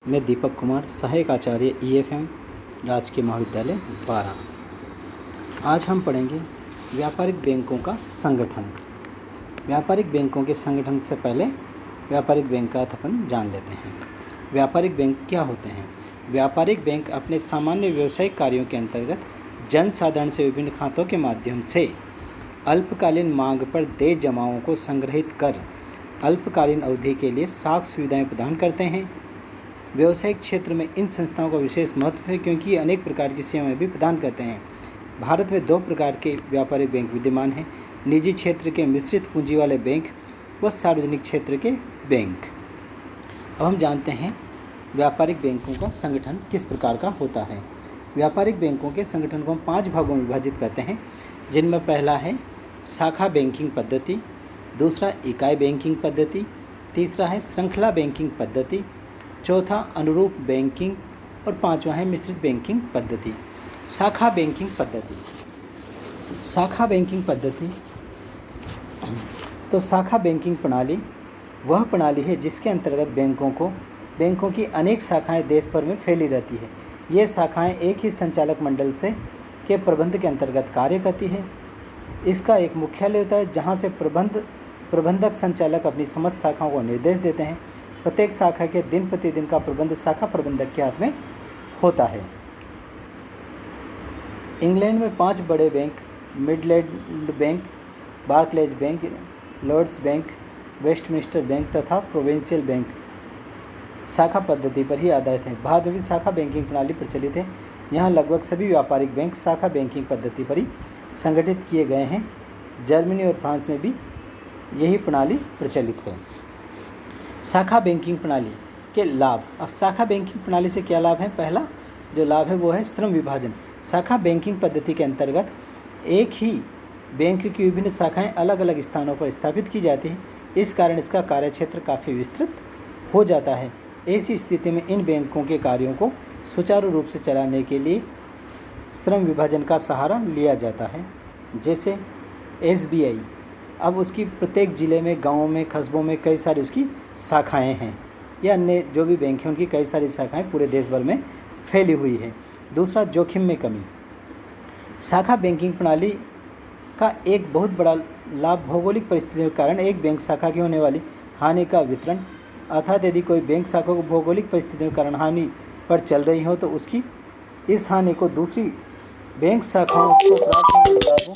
मैं दीपक कुमार, सहायक आचार्य EFM, राजकीय महाविद्यालय बारा। आज हम पढ़ेंगे व्यापारिक बैंकों का संगठन। व्यापारिक बैंकों के संगठन से पहले व्यापारिक बैंक का अर्थ अपन जान लेते हैं। व्यापारिक बैंक क्या होते हैं? व्यापारिक बैंक अपने सामान्य व्यावसायिक कार्यों के अंतर्गत जन साधारण से विभिन्न खातों के माध्यम से अल्पकालीन मांग पर देय जमाओं को संग्रहित कर अल्पकालीन अवधि के लिए साख सुविधाएं प्रदान करते हैं। व्यावसायिक क्षेत्र में इन संस्थाओं का विशेष महत्व है क्योंकि ये अनेक प्रकार की सेवाएं भी प्रदान करते हैं। भारत में 2 प्रकार के व्यापारिक बैंक विद्यमान हैं: निजी क्षेत्र के मिश्रित पूंजी वाले बैंक व सार्वजनिक क्षेत्र के बैंक। अब हम जानते हैं व्यापारिक बैंकों का संगठन किस प्रकार का होता है। व्यापारिक बैंकों के संगठन को हम 5 भागों में विभाजित करते हैं, जिनमें पहला है शाखा बैंकिंग पद्धति, दूसरा इकाई बैंकिंग पद्धति, तीसरा है श्रृंखला बैंकिंग पद्धति, चौथा अनुरूप बैंकिंग और पांचवा है मिश्रित बैंकिंग पद्धति। शाखा बैंकिंग पद्धति। शाखा बैंकिंग पद्धति तो शाखा बैंकिंग प्रणाली वह प्रणाली है जिसके अंतर्गत बैंकों की अनेक शाखाएं देश भर में फैली रहती है। ये शाखाएं एक ही संचालक मंडल से के प्रबंध के अंतर्गत कार्य करती है। इसका एक मुख्यालय होता है जहां से प्रबंधक संचालक अपनी समस्त शाखाओं को निर्देश देते हैं। प्रत्येक शाखा के दिन प्रतिदिन का प्रबंध शाखा प्रबंधक के हाथ में होता है। इंग्लैंड में 5 बड़े bank Midland bank, Barclays bank, Lloyds bank, Westminster bank तथा प्रोविंशियल बैंक शाखा पद्धति पर ही आधारित है। भारत में भी शाखा बैंकिंग प्रणाली प्रचलित है। यहाँ लगभग सभी व्यापारिक बैंक शाखा बैंकिंग पद्धति पर ही संगठित किए गए हैं। जर्मनी और फ्रांस में भी यही प्रणाली प्रचलित है। शाखा बैंकिंग प्रणाली के लाभ। अब शाखा बैंकिंग प्रणाली से क्या लाभ है? पहला जो लाभ है वो है श्रम विभाजन। शाखा बैंकिंग पद्धति के अंतर्गत एक ही बैंक की विभिन्न शाखाएं अलग अलग स्थानों पर स्थापित की जाती हैं। इस कारण इसका कार्यक्षेत्र काफ़ी विस्तृत हो जाता है। ऐसी स्थिति में इन बैंकों के कार्यों को सुचारू रूप से चलाने के लिए श्रम विभाजन का सहारा लिया जाता है। जैसे SBI, अब उसकी प्रत्येक ज़िले में, गाँवों में, कस्बों में कई सारी उसकी शाखाएं हैं, या अन्य जो भी बैंक हैं उनकी कई सारी शाखाएं पूरे देश भर में फैली हुई है। दूसरा, जोखिम में कमी। शाखा बैंकिंग प्रणाली का एक बहुत बड़ा लाभ भौगोलिक परिस्थितियों के कारण एक बैंक शाखा की होने वाली हानि का वितरण, अर्थात यदि कोई बैंक शाखा को भौगोलिक परिस्थितियों के कारण हानि पर चल रही हो तो उसकी इस हानि को दूसरी बैंक शाखाओं को प्राप्त होने वाले लाभों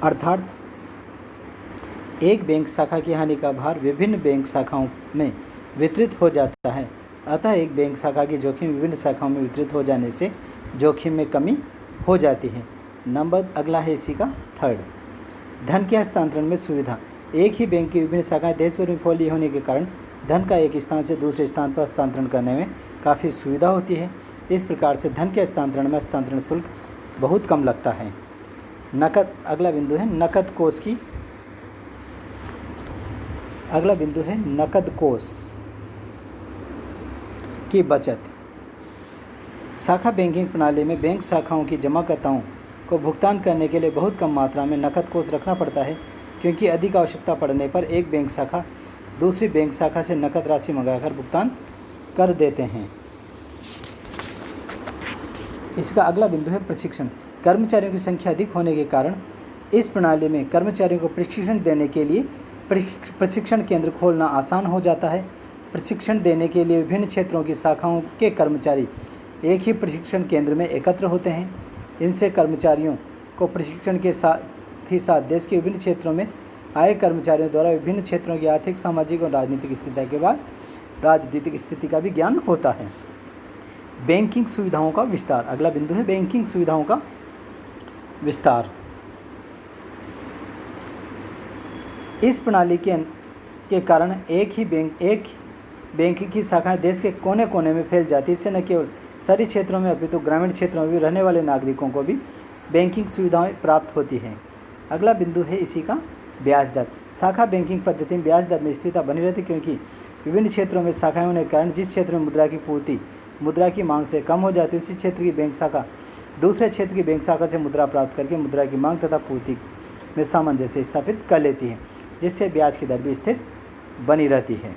अर्थात एक बैंक शाखा की हानि का भार विभिन्न बैंक शाखाओं में वितरित हो जाता है। अतः एक बैंक शाखा की जोखिम विभिन्न शाखाओं में वितरित हो जाने से जोखिम में कमी हो जाती है। अगला है इसी का थर्ड, धन के हस्तांतरण में सुविधा। एक ही बैंक की विभिन्न शाखाएं देश भर में फैली होने के कारण धन का एक स्थान से दूसरे स्थान पर हस्तांतरण करने में काफ़ी सुविधा होती है। इस प्रकार से धन के हस्तांतरण में हस्तांतरण शुल्क बहुत कम लगता है। अगला बिंदु है नकद कोष की। अगला बिंदु है नकद कोष की बचत। शाखा बैंकिंग प्रणाली में बैंक शाखाओं की जमाकर्ताओं को भुगतान करने के लिए बहुत कम मात्रा में नकद कोष रखना पड़ता है, क्योंकि अधिक आवश्यकता पड़ने पर एक बैंक शाखा दूसरी बैंक शाखा से नकद राशि मंगाकर भुगतान कर देते हैं। इसका अगला बिंदु है प्रशिक्षण। कर्मचारियों की संख्या अधिक होने के कारण इस प्रणाली में कर्मचारियों को प्रशिक्षण देने के लिए प्रशिक्षण केंद्र खोलना आसान हो जाता है। प्रशिक्षण देने के लिए विभिन्न क्षेत्रों की शाखाओं के कर्मचारी एक ही प्रशिक्षण केंद्र में एकत्र होते हैं। इनसे कर्मचारियों को प्रशिक्षण के साथ ही साथ देश के विभिन्न क्षेत्रों में आए कर्मचारियों द्वारा विभिन्न क्षेत्रों की आर्थिक, सामाजिक और राजनीतिक स्थिति का भी ज्ञान होता है। बैंकिंग सुविधाओं का विस्तार। अगला बिंदु है बैंकिंग सुविधाओं का विस्तार। इस प्रणाली के कारण एक बैंक की शाखाएं देश के कोने कोने में फैल जाती है। इससे न केवल शहरी क्षेत्रों में अपितु ग्रामीण क्षेत्रों में भी रहने वाले नागरिकों को भी बैंकिंग सुविधाएं प्राप्त होती हैं। अगला बिंदु है इसी का ब्याज दर। शाखा बैंकिंग पद्धति में ब्याज दर में स्थिरता बनी रहती है, क्योंकि विभिन्न क्षेत्रों में शाखाएं होने के कारण जिस क्षेत्र में मुद्रा की मांग से कम हो जाती है, उसी क्षेत्र की बैंक शाखा दूसरे क्षेत्र की बैंक शाखा से मुद्रा प्राप्त करके मुद्रा की मांग तथा पूर्ति में सामंजस्य स्थापित कर लेती है। जिससे ब्याज की दर भी स्थिर बनी रहती है।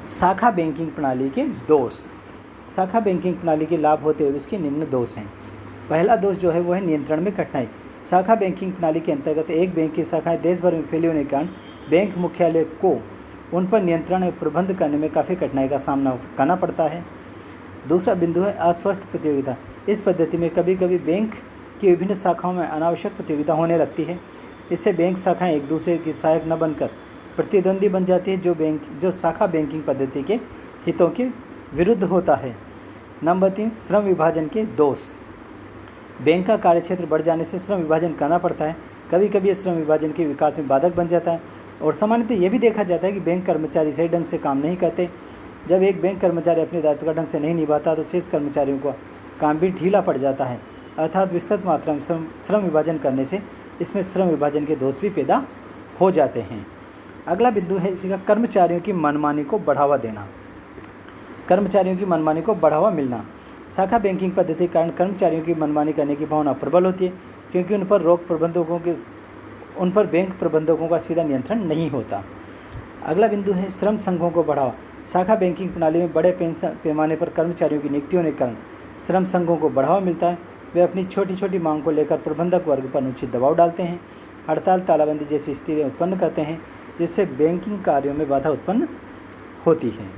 शाखा बैंकिंग प्रणाली के दोष। शाखा बैंकिंग प्रणाली के लाभ होते हुए इसके निम्न दोष हैं। पहला दोष जो है वो है नियंत्रण में कठिनाई। शाखा बैंकिंग प्रणाली के अंतर्गत एक बैंक की शाखाएं देश भर में फैली होने के कारण बैंक मुख्यालय को उन पर नियंत्रण और प्रबंध करने में काफ़ी कठिनाई का सामना करना पड़ता है। दूसरा बिंदु है अस्वस्थ प्रतियोगिता। इस पद्धति में कभी कभी बैंक की विभिन्न शाखाओं में अनावश्यक प्रतियोगिता होने लगती है। इससे बैंक शाखाएं एक दूसरे की सहायक न बनकर प्रतिद्वंदी बन जाती है, जो शाखा बैंकिंग पद्धति के हितों के विरुद्ध होता है। नंबर 3, श्रम विभाजन के दोष। बैंक का कार्यक्षेत्र बढ़ जाने से श्रम विभाजन करना पड़ता है। कभी कभी ये श्रम विभाजन के विकास में बाधक बन जाता है और सामान्यतः ये भी देखा जाता है कि बैंक कर्मचारी सही ढंग से काम नहीं करते। जब एक बैंक कर्मचारी अपने दायित्व का ढंग से नहीं निभाता तो शेष कर्मचारियों का काम भी ढीला पड़ जाता है। अर्थात विस्तृत मात्रा में श्रम विभाजन करने से इसमें श्रम विभाजन के दोष भी पैदा हो जाते हैं। अगला बिंदु है इसी का कर्मचारियों की मनमानी को बढ़ावा देना। कर्मचारियों की मनमानी को बढ़ावा मिलना। शाखा बैंकिंग पद्धति के कारण कर्मचारियों की मनमानी करने की भावना प्रबल होती है, क्योंकि उन पर बैंक प्रबंधकों का सीधा नियंत्रण नहीं होता। अगला बिंदु है श्रम संघों को बढ़ावा। शाखा बैंकिंग प्रणाली में बड़े पैमाने पर कर्मचारियों की नियुक्ति होने के कारण श्रम संघों को बढ़ावा मिलता है। वे अपनी छोटी छोटी मांग को लेकर प्रबंधक वर्ग पर अनुचित दबाव डालते हैं, हड़ताल तालाबंदी जैसी स्थितियाँ उत्पन्न करते हैं, जिससे बैंकिंग कार्यों में बाधा उत्पन्न होती है।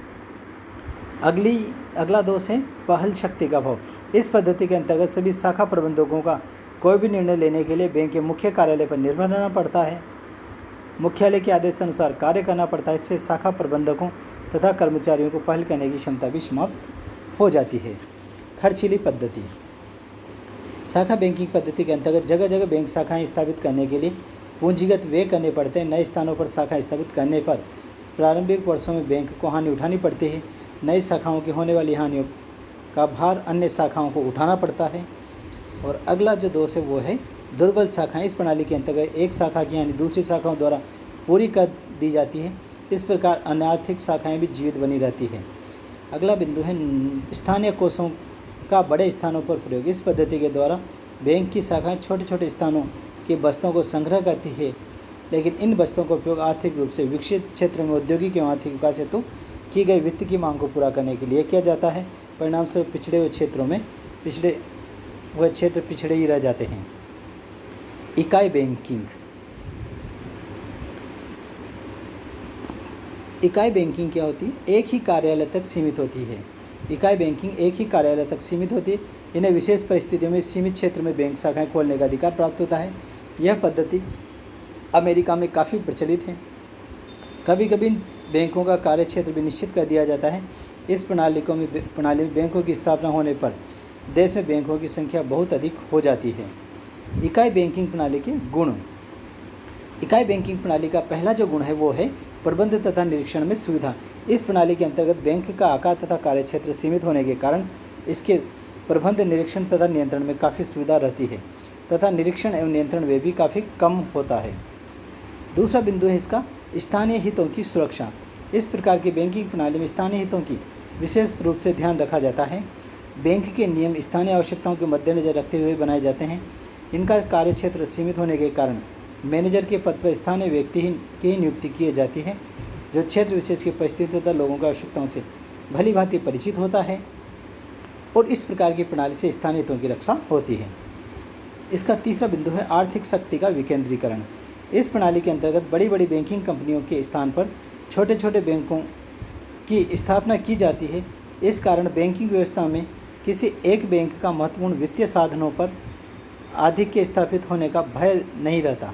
अगला दोष है पहल शक्ति का अभाव। इस पद्धति के अंतर्गत सभी शाखा प्रबंधकों का कोई भी निर्णय लेने के लिए बैंक के मुख्य कार्यालय पर निर्भर रहना पड़ता है। मुख्यालय के आदेश अनुसार कार्य करना पड़ता है। इससे शाखा प्रबंधकों तथा कर्मचारियों को पहल करने की क्षमता भी समाप्त हो जाती है। खर्चीली पद्धति। शाखा बैंकिंग पद्धति के अंतर्गत जगह जगह बैंक शाखाएं स्थापित करने के लिए पूंजीगत व्यय करने पड़ते हैं। नए स्थानों पर शाखा स्थापित करने पर प्रारंभिक वर्षों में बैंक को हानि उठानी पड़ती है। नई शाखाओं की होने वाली हानियों का भार अन्य शाखाओं को उठाना पड़ता है। और अगला जो दोष है वो है दुर्बल शाखाएं। इस प्रणाली के अंतर्गत एक शाखा की हानि दूसरी शाखाओं द्वारा पूरी कर दी जाती है। इस प्रकार अनार्थिक शाखाएं भी जीवित बनी रहती है। अगला बिंदु है स्थानीय कोषों का बड़े स्थानों पर प्रयोग। इस पद्धति के द्वारा बैंक की शाखाएं छोटे छोटे स्थानों की बस्तों को संग्रह करती है, लेकिन इन बस्तों का उपयोग आर्थिक रूप से विकसित क्षेत्र में औद्योगिक एवं आर्थिक विकास हेतु की गई वित्त की मांग को पूरा करने के लिए किया जाता है। परिणामस्वरूप पिछड़े हुए क्षेत्र पिछड़े ही रह जाते हैं। इकाई बैंकिंग। इकाई बैंकिंग क्या होती है? एक ही कार्यालय तक सीमित होती है। इकाई बैंकिंग एक ही कार्यालय तक सीमित होती है। इन्हें विशेष परिस्थितियों में सीमित क्षेत्र में बैंक शाखाएं खोलने का अधिकार प्राप्त होता है। यह पद्धति अमेरिका में काफ़ी प्रचलित है। कभी कभी बैंकों का कार्यक्षेत्र भी निश्चित कर दिया जाता है। इस प्रणाली में बैंकों की स्थापना होने पर देश में बैंकों की संख्या बहुत अधिक हो जाती है। इकाई बैंकिंग प्रणाली के गुण। इकाई बैंकिंग प्रणाली का पहला जो गुण है वो है प्रबंध तथा निरीक्षण में सुविधा। इस प्रणाली के अंतर्गत बैंक का आकार तथा कार्यक्षेत्र सीमित होने के कारण इसके प्रबंध, निरीक्षण तथा नियंत्रण में काफ़ी सुविधा रहती है तथा निरीक्षण एवं नियंत्रण वे भी काफ़ी कम होता है। दूसरा बिंदु है इसका स्थानीय हितों की सुरक्षा। इस प्रकार की बैंकिंग प्रणाली में स्थानीय हितों की विशेष रूप से ध्यान रखा जाता है। बैंक के नियम स्थानीय आवश्यकताओं के मद्देनजर रखते हुए बनाए जाते हैं। इनका कार्यक्षेत्र सीमित होने के कारण मैनेजर के पद पर स्थानीय व्यक्ति की नियुक्ति की जाती है, जो क्षेत्र विशेष की परिस्थितियों तथा लोगों की आवश्यकताओं से भली भांति परिचित होता है और इस प्रकार की प्रणाली से स्थानीय हितों की रक्षा होती है। इसका तीसरा बिंदु है आर्थिक शक्ति का विकेंद्रीकरण। इस प्रणाली के अंतर्गत बड़ी बड़ी बैंकिंग कंपनियों के स्थान पर छोटे छोटे बैंकों की स्थापना की जाती है। इस कारण बैंकिंग व्यवस्था में किसी एक बैंक का महत्वपूर्ण वित्तीय साधनों पर आधिक्य स्थापित होने का भय नहीं रहता।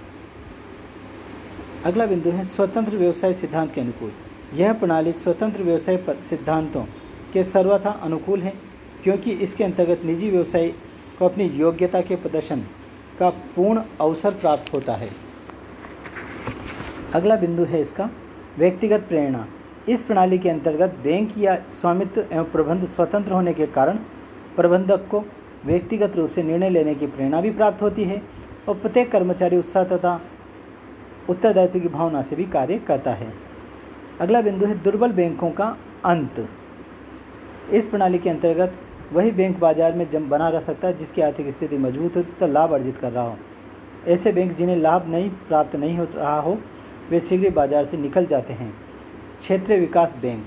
अगला बिंदु है स्वतंत्र व्यवसाय सिद्धांत के अनुकूल। यह प्रणाली स्वतंत्र व्यवसाय सिद्धांतों के सर्वथा अनुकूल है, क्योंकि इसके अंतर्गत निजी व्यवसाय को अपनी योग्यता के प्रदर्शन का पूर्ण अवसर प्राप्त होता है। अगला बिंदु है इसका व्यक्तिगत प्रेरणा। इस प्रणाली के अंतर्गत बैंक या स्वामित्व एवं प्रबंध स्वतंत्र होने के कारण प्रबंधक को व्यक्तिगत रूप से निर्णय लेने की प्रेरणा भी प्राप्त होती है और प्रत्येक कर्मचारी उत्साह तथा उत्तरदायित्व की भावना से भी कार्य करता है। अगला बिंदु है दुर्बल बैंकों का अंत। इस प्रणाली के अंतर्गत वही बैंक बाजार में जम बना रह सकता है जिसकी आर्थिक स्थिति मजबूत हो तथा लाभ अर्जित कर रहा हो। ऐसे बैंक जिन्हें लाभ प्राप्त नहीं हो रहा हो वे शीघ्र बाजार से निकल जाते हैं। क्षेत्रीय विकास बैंक,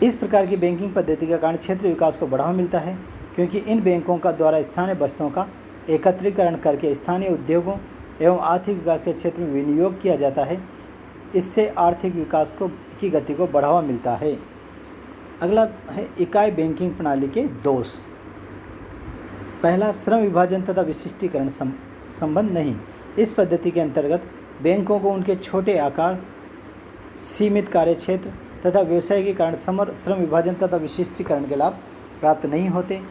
इस प्रकार की बैंकिंग पद्धति के कारण क्षेत्रीय विकास को बढ़ावा मिलता है, क्योंकि इन बैंकों का द्वारा स्थानीय वस्तुओं का एकत्रीकरण करके स्थानीय उद्योगों एवं आर्थिक विकास के क्षेत्र में विनियोग किया जाता है। इससे आर्थिक विकास की गति को बढ़ावा मिलता है। अगला है इकाई बैंकिंग प्रणाली के दोष। पहला, श्रम विभाजन तथा विशिष्टीकरण संबंध नहीं। इस पद्धति के अंतर्गत बैंकों को उनके छोटे आकार, सीमित कार्य क्षेत्र तथा व्यवसाय के कारण श्रम विभाजन तथा विशिष्टीकरण के लाभ प्राप्त नहीं होते।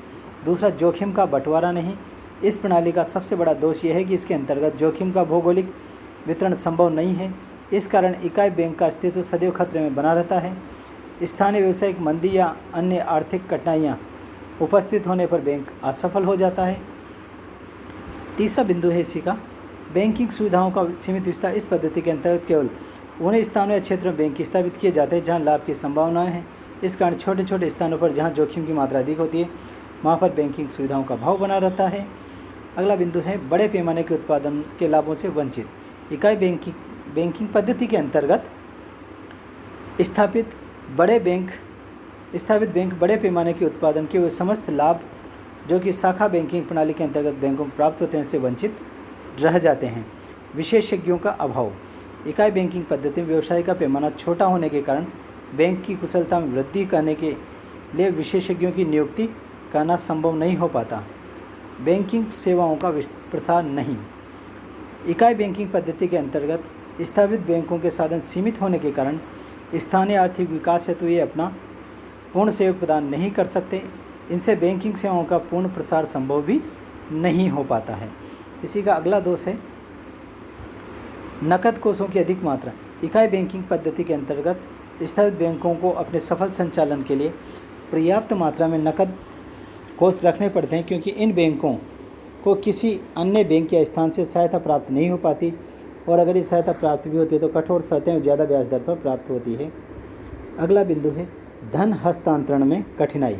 दूसरा, जोखिम का बंटवारा नहीं। इस प्रणाली का सबसे बड़ा दोष यह है कि इसके अंतर्गत जोखिम का भौगोलिक वितरण संभव नहीं है। इस कारण इकाई बैंक का अस्तित्व सदैव खतरे में बना रहता है। स्थानीय व्यावसायिक मंदी या अन्य आर्थिक कठिनाइयाँ उपस्थित होने पर बैंक असफल हो जाता है। तीसरा बिंदु है इसी का, बैंकिंग सुविधाओं का सीमित विस्तार। इस पद्धति के अंतर्गत केवल उन्हें स्थानों या क्षेत्रों में बैंक स्थापित किए जाते हैं जहां लाभ की संभावनाएं हैं। इस कारण छोटे छोटे स्थानों पर जहां जोखिम की मात्रा अधिक होती है वहां पर बैंकिंग सुविधाओं का अभाव बना रहता है। अगला बिंदु है बड़े पैमाने के उत्पादन के लाभों से वंचित। इकाई बैंकिंग पद्धति के अंतर्गत स्थापित बैंक बड़े पैमाने के उत्पादन के वे समस्त लाभ जो कि शाखा बैंकिंग प्रणाली के अंतर्गत बैंकों को प्राप्त होते हैं से वंचित रह जाते हैं। विशेषज्ञों का अभाव। इकाई बैंकिंग पद्धति में व्यवसाय का पैमाना छोटा होने के कारण बैंक की कुशलता में वृद्धि करने के लिए विशेषज्ञों की नियुक्ति करना संभव नहीं हो पाता। बैंकिंग सेवाओं का प्रसार नहीं। इकाई बैंकिंग पद्धति के अंतर्गत स्थापित बैंकों के साधन सीमित होने के कारण स्थानीय आर्थिक विकास हेतु ये अपना पूर्ण सहयोग प्रदान नहीं कर सकते। इनसे बैंकिंग सेवाओं का पूर्ण प्रसार संभव भी नहीं हो पाता है। इसी का अगला दोष है नकद कोषों की अधिक मात्रा। इकाई बैंकिंग पद्धति के अंतर्गत स्थापित बैंकों को अपने सफल संचालन के लिए पर्याप्त मात्रा में नकद कोष रखने पड़ते हैं, क्योंकि इन बैंकों को किसी अन्य बैंक या स्थान से सहायता प्राप्त नहीं हो पाती, और अगर ये सहायता प्राप्त भी होती है तो कठोर शर्तें और ज़्यादा ब्याज दर पर प्राप्त होती है। अगला बिंदु है धन हस्तांतरण में कठिनाई।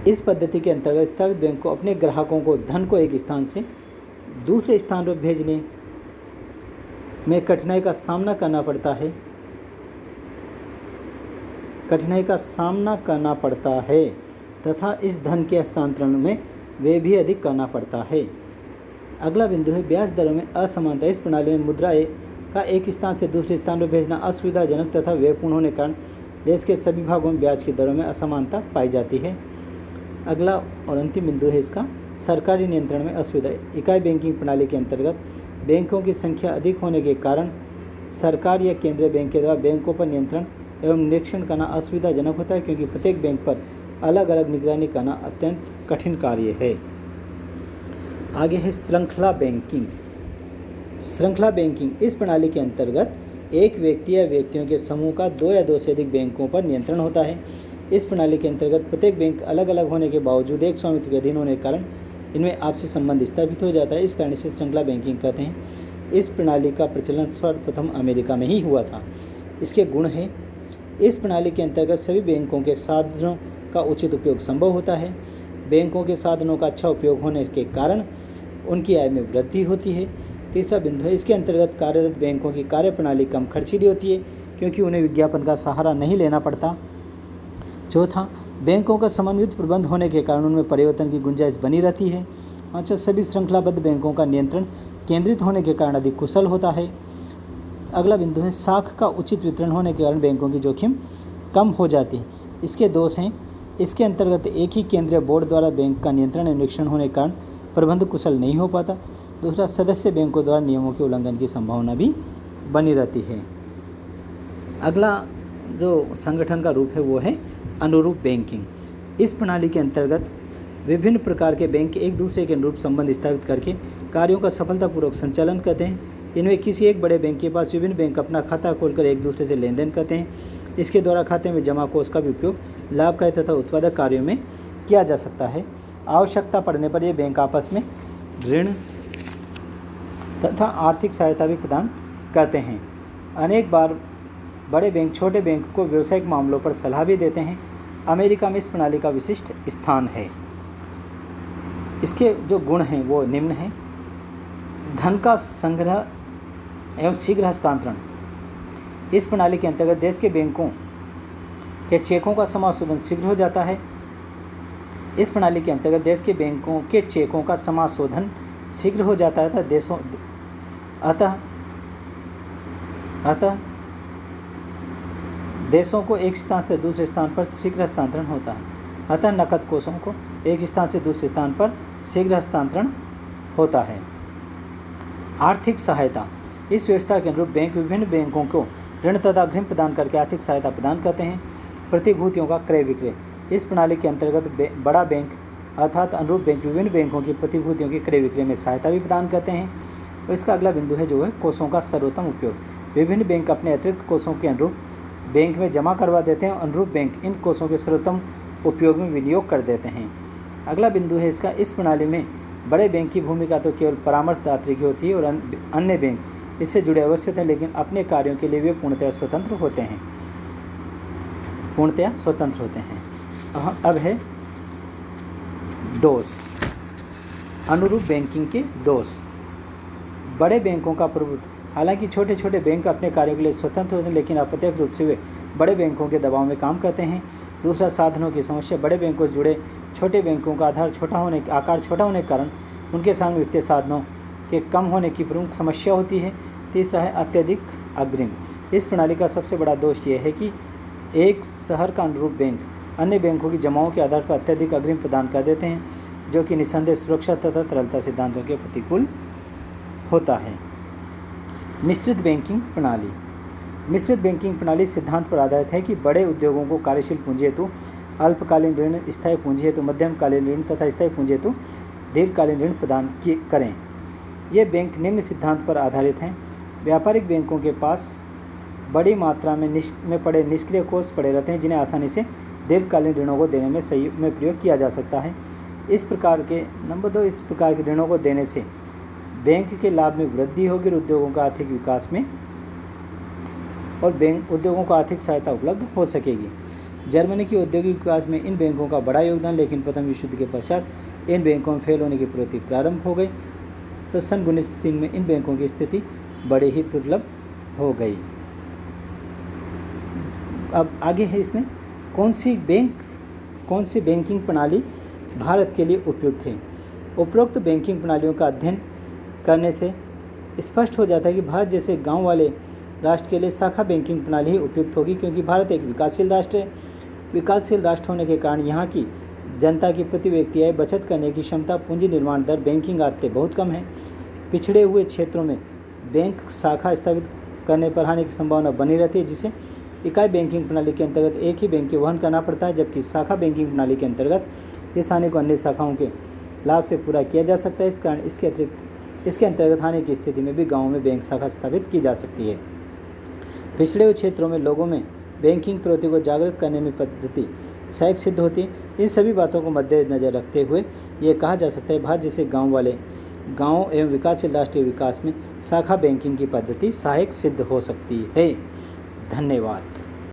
इस पद्धति के अंतर्गत स्थापित बैंक को अपने ग्राहकों को धन को एक स्थान से दूसरे स्थान पर भेजने में कठिनाई का सामना करना पड़ता है तथा इस धन के हस्तांतरण में वे भी अधिक करना पड़ता है। अगला बिंदु है ब्याज दरों में असमानता। इस प्रणाली में मुद्रा का एक स्थान से दूसरे स्थान पर भेजना असुविधाजनक तथा व्ययपूर्ण होने के कारण देश के सभी भागों में ब्याज की दरों में असमानता पाई जाती है। अगला और अंतिम बिंदु है इसका सरकारी नियंत्रण में असुविधा। इकाई बैंकिंग प्रणाली के अंतर्गत बैंकों की संख्या अधिक होने के कारण सरकार या केंद्रीय बैंक के द्वारा बैंकों पर नियंत्रण एवं निरीक्षण करना असुविधाजनक होता है, क्योंकि प्रत्येक बैंक पर अलग अलग निगरानी करना अत्यंत कठिन कार्य है। आगे है श्रृंखला बैंकिंग। श्रृंखला बैंकिंग इस प्रणाली के अंतर्गत एक व्यक्ति या व्यक्तियों के समूह का दो या दो से अधिक बैंकों पर नियंत्रण होता है। इस प्रणाली के अंतर्गत प्रत्येक बैंक अलग अलग होने के बावजूद एक स्वामित्व के अधीन होने के कारण इनमें आपसी संबंध स्थापित हो जाता है। इस कारण इसे श्रृंखला बैंकिंग कहते हैं। इस प्रणाली का प्रचलन सर्वप्रथम अमेरिका में ही हुआ था। इसके गुण हैं, इस प्रणाली के अंतर्गत सभी बैंकों के साधनों का उचित उपयोग संभव होता है। बैंकों के साधनों का अच्छा उपयोग होने के कारण उनकी आय में वृद्धि होती है। तीसरा बिंदु है, इसके अंतर्गत कार्यरत बैंकों की कार्यप्रणाली कम खर्चीली होती है, क्योंकि उन्हें विज्ञापन का सहारा नहीं लेना पड़ता। चौथा, बैंकों का समन्वित प्रबंध होने के कारण उनमें परिवर्तन की गुंजाइश बनी रहती है। पाँचवा, सभी श्रृंखलाबद्ध बैंकों का नियंत्रण केंद्रित होने के कारण अधिक कुशल होता है। अगला बिंदु है, शाख का उचित वितरण होने के कारण बैंकों की जोखिम कम हो जाती है। इसके दोष हैं, इसके अंतर्गत एक ही केंद्रीय बोर्ड द्वारा बैंक का नियंत्रण एवं निरीक्षण होने के कारण प्रबंध कुशल नहीं हो पाता। दूसरा, सदस्य बैंकों द्वारा नियमों के उल्लंघन की संभावना भी बनी रहती है। अगला जो संगठन का रूप है वो है अनुरूप बैंकिंग। इस प्रणाली के अंतर्गत विभिन्न प्रकार के बैंक एक दूसरे के अनुरूप संबंध स्थापित करके कार्यों का सफलतापूर्वक संचालन करते हैं। इनमें किसी एक बड़े बैंक के पास विभिन्न बैंक अपना खाता खोलकर एक दूसरे से लेन देन करते हैं। इसके द्वारा खाते में जमा कोष का भी उपयोग लाभकारी तथा उत्पादक कार्यों में किया जा सकता है। आवश्यकता पड़ने पर ये बैंक आपस में ऋण तथा आर्थिक सहायता भी प्रदान करते हैं। अनेक बार बड़े बैंक छोटे बैंक को व्यावसायिक मामलों पर सलाह भी देते हैं। अमेरिका में इस प्रणाली का विशिष्ट स्थान है। इसके जो गुण हैं वो निम्न हैं। धन का संग्रह एवं शीघ्र हस्तांतरण। इस प्रणाली के अंतर्गत देश के बैंकों के चेकों का समाशोधन शीघ्र हो जाता है। इस प्रणाली के अंतर्गत देश के बैंकों के चेकों का समाशोधन शीघ्र हो जाता है अतः देशों को एक स्थान से दूसरे स्थान पर शीघ्र हस्तांतरण होता है। अतः नकद कोषों को एक स्थान से दूसरे स्थान पर शीघ्र हस्तांतरण होता है। आर्थिक सहायता। इस व्यवस्था के अनुरूप बैंक विभिन्न बैंकों को ऋण तथा अग्रिम प्रदान करके आर्थिक सहायता प्रदान करते हैं। प्रतिभूतियों का क्रय विक्रय। इस प्रणाली के अंतर्गत बड़ा बैंक अर्थात अनुरूप बैंक विभिन्न बैंकों की प्रतिभूतियों के क्रय विक्रय में सहायता भी प्रदान करते हैं। और इसका अगला बिंदु है जो है कोषों का सर्वोत्तम उपयोग। विभिन्न बैंक अपने अतिरिक्त कोषों के अनुरूप बैंक में जमा करवा देते हैं और अनुरूप बैंक इन कोषों के सर्वोत्तम उपयोग में विनियोग कर देते हैं। अगला बिंदु है इसका, इस प्रणाली में बड़े बैंक की भूमिका तो केवल परामर्शदात्री की होती है और अन्य बैंक इससे जुड़े अवश्य थे, लेकिन अपने कार्यों के लिए वे पूर्णतः स्वतंत्र होते हैं। अब है दोष। अनुरूप बैंकिंग के दोष। बड़े बैंकों का प्रभुत्व। हालांकि छोटे छोटे बैंक अपने कार्यों के लिए स्वतंत्र होते हैं, लेकिन अप्रत्यक्ष रूप से वे बड़े बैंकों के दबाव में काम करते हैं। दूसरा, साधनों की समस्या। बड़े बैंकों से जुड़े छोटे बैंकों का आकार छोटा होने के कारण उनके सामने वित्तीय साधनों के कम होने की प्रमुख समस्या होती है। तीसरा है अत्यधिक अग्रिम। इस प्रणाली का सबसे बड़ा दोष यह है कि एक शहर का अनुरूप बैंक अन्य बैंकों की जमाओं के आधार पर अत्यधिक अग्रिम प्रदान कर देते हैं, जो कि निस्संदेह सुरक्षा तथा तरलता सिद्धांतों के प्रतिकूल होता है। मिश्रित बैंकिंग प्रणाली। मिश्रित बैंकिंग प्रणाली सिद्धांत पर आधारित है कि बड़े उद्योगों को कार्यशील पूंजी हेतु अल्पकालीन ऋण, स्थायी पूंजी हेतु मध्यमकालीन ऋण तथा स्थायी पूंजी हेतु दीर्घकालीन ऋण प्रदान करें। ये बैंक निम्न सिद्धांत पर आधारित हैं। व्यापारिक बैंकों के पास बड़ी मात्रा में पड़े निष्क्रिय कोष पड़े रहते हैं, जिन्हें आसानी से दीर्घकालीन ऋणों को देने में प्रयोग किया जा सकता है। इस प्रकार के ऋणों को देने से बैंक के लाभ में वृद्धि होगी और उद्योगों का आर्थिक विकास में उद्योगों को आर्थिक सहायता उपलब्ध हो सकेगी। जर्मनी के औद्योगिक विकास में इन बैंकों का बड़ा योगदान, लेकिन प्रथम विश्व युद्ध के पश्चात इन बैंकों में फेल होने की प्रवृत्ति प्रारंभ हो गई, तो सन 1903 में इन बैंकों की स्थिति बड़े ही दुर्लभ हो गई। अब आगे है इसमें कौन सी बैंकिंग प्रणाली भारत के लिए उपयुक्त है। उपरोक्त बैंकिंग प्रणालियों का अध्ययन करने से स्पष्ट हो जाता है कि भारत जैसे गांव वाले राष्ट्र के लिए शाखा बैंकिंग प्रणाली ही उपयुक्त होगी, क्योंकि भारत एक विकासशील राष्ट्र है। विकासशील राष्ट्र होने के कारण यहाँ की जनता की प्रति व्यक्ति आय बचत करने की क्षमता, पूंजी निर्माण दर, बैंकिंग आदतें बहुत कम है। पिछड़े हुए क्षेत्रों में बैंक शाखा स्थापित करने पर हानि की संभावना बनी रहती है, जिसे इकाई बैंकिंग प्रणाली के अंतर्गत एक ही बैंक के वहन करना पड़ता है, जबकि शाखा बैंकिंग प्रणाली के अंतर्गत इस हानि को अन्य शाखाओं के लाभ से पूरा किया जा सकता है। इस कारण इसके अंतर्गत हानि की स्थिति में भी गाँव में बैंक शाखा स्थापित की जा सकती है। पिछड़े हुए क्षेत्रों में लोगों में बैंकिंग प्रवृत्ति को जागृत करने में पद्धति सहायक सिद्ध होती है। इन सभी बातों को मद्देनजर रखते हुए ये कहा जा सकता है भारत जैसे गाँव एवं विकासशील राष्ट्रीय विकास में शाखा बैंकिंग की पद्धति सहायक सिद्ध हो सकती है। धन्यवाद।